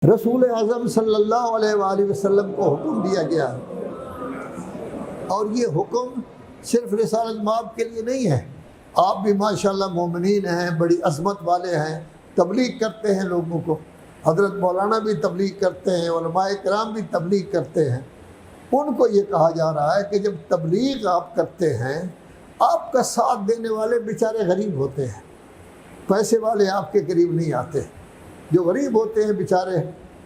رسول اعظم صلی اللہ علیہ وآلہ وسلم کو حکم دیا گیا اور یہ حکم صرف رسالت مآب کے لیے نہیں ہے۔ آپ بھی ماشاءاللہ مومنین ہیں، بڑی عظمت والے ہیں، تبلیغ کرتے ہیں لوگوں کو۔ حضرت مولانا بھی تبلیغ کرتے ہیں، علماء کرام بھی تبلیغ کرتے ہیں۔ ان کو یہ کہا جا رہا ہے کہ جب تبلیغ آپ کرتے ہیں، آپ کا ساتھ دینے والے بیچارے غریب ہوتے ہیں، پیسے والے آپ کے قریب نہیں آتے۔ جو غریب ہوتے ہیں بیچارے،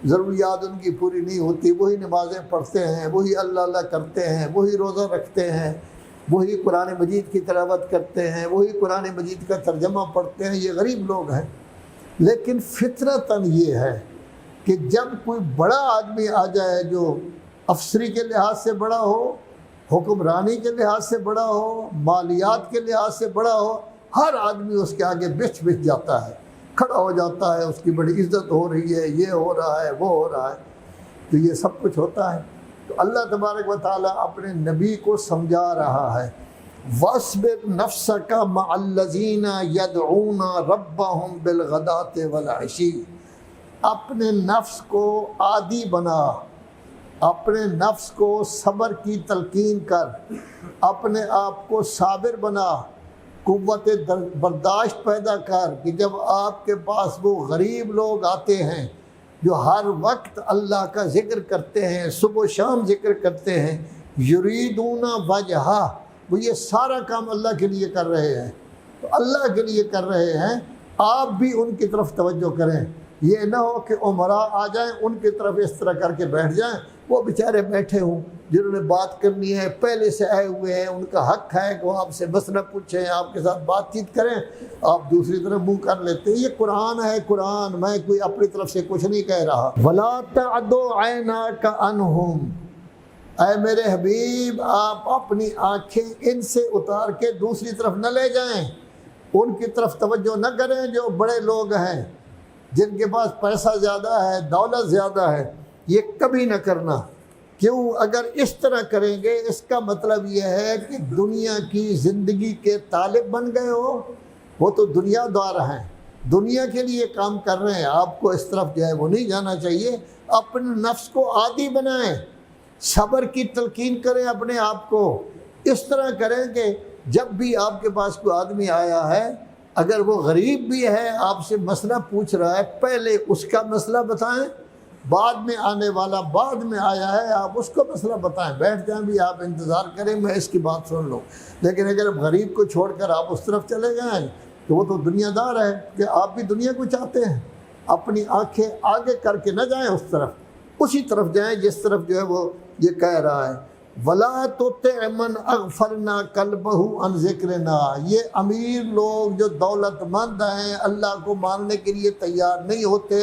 ضروریات ان کی پوری نہیں ہوتی، وہی نمازیں پڑھتے ہیں، وہی اللہ اللہ کرتے ہیں، وہی روزہ رکھتے ہیں، وہی قرآن مجید کی تلاوت کرتے ہیں، وہی قرآن مجید کا ترجمہ پڑھتے ہیں۔ یہ غریب لوگ ہیں، لیکن فطرتاً یہ ہے کہ جب کوئی بڑا آدمی آ جائے جو افسری کے لحاظ سے بڑا ہو، حکمرانی کے لحاظ سے بڑا ہو، مالیات کے لحاظ سے بڑا ہو، ہر آدمی اس کے آگے بچ جاتا ہے، کھڑا ہو جاتا ہے، اس کی بڑی عزت ہو رہی ہے، یہ ہو رہا ہے، وہ ہو رہا ہے۔ تو یہ سب کچھ ہوتا ہے۔ تو اللہ تبارک و تعالیٰ اپنے نبی کو سمجھا رہا ہے، وَاصْبِرْ نَفْسَكَ مَعَ الَّذِينَ يَدْعُونَ رَبَّهُمْ بِالْغَدَاةِ وَالْعَشِيِّ۔ اپنے نفس کو عادی بنا، اپنے نفس کو صبر کی تلقین کر، اپنے آپ کو صابر بنا، قوت برداشت پیدا کر کہ جب آپ کے پاس وہ غریب لوگ آتے ہیں جو ہر وقت اللہ کا ذکر کرتے ہیں، صبح و شام ذکر کرتے ہیں، یریدون وجہہ، وہ یہ سارا کام اللہ کے لیے کر رہے ہیں، تو اللہ کے لیے کر رہے ہیں، آپ بھی ان کی طرف توجہ کریں۔ یہ نہ ہو کہ عمراء آ جائیں ان کی طرف اس طرح کر کے بیٹھ جائیں، وہ بیچارے بیٹھے ہوں جنہوں نے بات کرنی ہے، پہلے سے آئے ہوئے ہیں، ان کا حق ہے کہ وہ آپ سے مسئلہ پوچھیں، آپ کے ساتھ بات چیت کریں، آپ دوسری طرف منہ کر لیتے ہیں۔ یہ قرآن ہے، قرآن، میں کوئی اپنی طرف سے کچھ نہیں کہہ رہا۔ وَلَا تَعْدُ عَيْنَاكَ عَنْهُمْ، اے میرے حبیب آپ اپنی آنکھیں ان سے اتار کے دوسری طرف نہ لے جائیں، ان کی طرف توجہ نہ کریں جو بڑے لوگ ہیں، جن کے پاس پیسہ زیادہ ہے، دولت زیادہ ہے، یہ کبھی نہ کرنا۔ کیوں؟ اگر اس طرح کریں گے اس کا مطلب یہ ہے کہ دنیا کی زندگی کے طالب بن گئے ہو، وہ تو دنیا دار ہیں، دنیا کے لیے کام کر رہے ہیں، آپ کو اس طرف جو ہے وہ نہیں جانا چاہیے۔ اپنے نفس کو عادی بنائیں، صبر کی تلقین کریں اپنے آپ کو، اس طرح کریں کہ جب بھی آپ کے پاس کوئی آدمی آیا ہے، اگر وہ غریب بھی ہے آپ سے مسئلہ پوچھ رہا ہے، پہلے اس کا مسئلہ بتائیں، بعد میں آنے والا بعد میں آیا ہے آپ اس کو مسئلہ بتائیں، بیٹھ جائیں بھی آپ انتظار کریں میں اس کی بات سن لوں۔ لیکن اگر غریب کو چھوڑ کر آپ اس طرف چلے جائیں تو وہ تو دنیا دار ہے کہ آپ بھی دنیا کو چاہتے ہیں، اپنی آنکھیں آگے کر کے نہ جائیں اس طرف، اسی طرف جائیں جس طرف جو ہے وہ یہ کہہ رہا ہے۔ وَلَا تُطِعْ مَنْ أَغْفَلْنَا قَلْبَهُ عَنْ ذِكْرِنَا، یہ امیر لوگ جو دولت مند ہیں، اللہ کو ماننے کے لیے تیار نہیں ہوتے،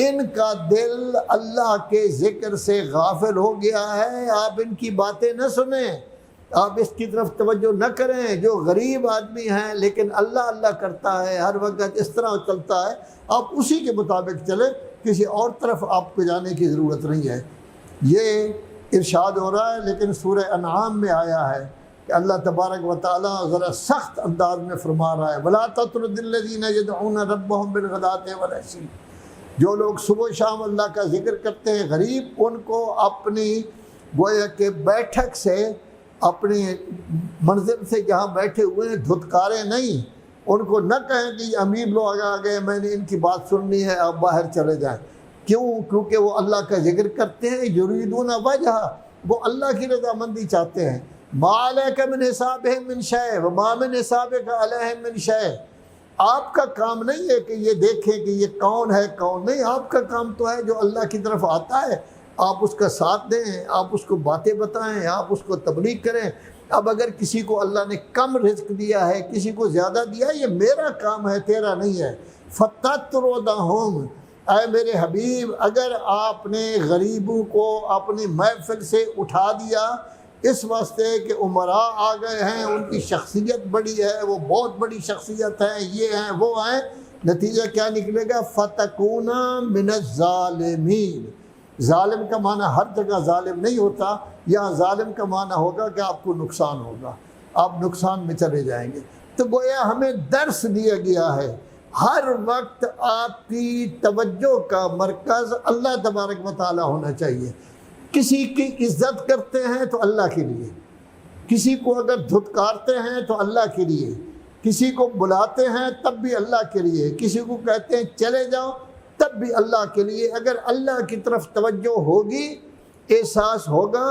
ان کا دل اللہ کے ذکر سے غافل ہو گیا ہے، آپ ان کی باتیں نہ سنیں، آپ اس کی طرف توجہ نہ کریں۔ جو غریب آدمی ہیں لیکن اللہ اللہ کرتا ہے، ہر وقت اس طرح چلتا ہے، آپ اسی کے مطابق چلیں، کسی اور طرف آپ کو جانے کی ضرورت نہیں ہے۔ یہ ارشاد ہو رہا ہے، لیکن سورہ انعام میں آیا ہے کہ اللہ تبارک و تعالیٰ ذرا سخت انداز میں فرما رہا ہے، وَلَا تَطْرُدِ الَّذِينَ يَدْعُونَ رَبَّهُمْ بِالْغَدَاةِ وَالْعَشِيِّ، جو لوگ صبح و شام اللہ کا ذکر کرتے ہیں، غریب ان کو اپنی گویا کہ بیٹھک سے، اپنی منزل سے جہاں بیٹھے ہوئے ہیں دھتکارے نہیں، ان کو نہ کہیں کہ یہ امیر لوگ آ گئے میں نے ان کی بات سننی ہے آپ باہر چلے جائیں۔ کیوں؟ کیونکہ وہ اللہ کا ذکر کرتے ہیں، یریدون وجہ، وہ اللہ کی رضامندی چاہتے ہیں۔ ما علیک من حسابہم من شیء وما من حسابک علیہم من شیء، آپ کا کام نہیں ہے کہ یہ دیکھیں کہ یہ کون ہے کون نہیں، آپ کا کام تو ہے جو اللہ کی طرف آتا ہے آپ اس کا ساتھ دیں، آپ اس کو باتیں بتائیں، آپ اس کو تبلیغ کریں۔ اب اگر کسی کو اللہ نے کم رزق دیا ہے، کسی کو زیادہ دیا ہے، یہ میرا کام ہے تیرا نہیں ہے۔ فَتَطْرُدَهُمْ، اے میرے حبیب اگر آپ نے غریبوں کو اپنی محفل سے اٹھا دیا اس واسطے کہ عمراء آ گئے ہیں، ان کی شخصیت بڑی ہے، وہ بہت بڑی شخصیت ہے، یہ ہیں وہ ہیں، نتیجہ کیا نکلے گا؟ فَتَكُونَ مِنَ الظَّالِمِينَ۔ ظالم کا معنی ہر جگہ ظالم نہیں ہوتا، یہاں ظالم کا معنی ہوگا کہ آپ کو نقصان ہوگا، آپ نقصان میں چلے جائیں گے۔ تو گویا ہمیں درس دیا گیا ہے ہر وقت آپ کی توجہ کا مرکز اللہ تبارک و تعالی ہونا چاہیے۔ کسی کی عزت کرتے ہیں تو اللہ کے لیے، کسی کو اگر دھتکارتے ہیں تو اللہ کے لیے، کسی کو بلاتے ہیں تب بھی اللہ کے لیے، کسی کو کہتے ہیں چلے جاؤ تب بھی اللہ کے لیے۔ اگر اللہ کی طرف توجہ ہوگی، احساس ہوگا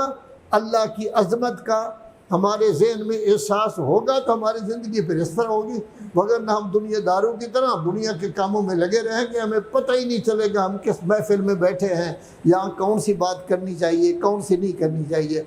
اللہ کی عظمت کا، ہمارے ذہن میں احساس ہوگا تو ہماری زندگی پھر اس طرح ہوگی، وگرنہ ہم دنیا داروں کی طرح دنیا کے کاموں میں لگے رہیں گے، ہمیں پتہ ہی نہیں چلے گا ہم کس محفل میں بیٹھے ہیں، یہاں کون سی بات کرنی چاہیے کون سی نہیں کرنی چاہیے۔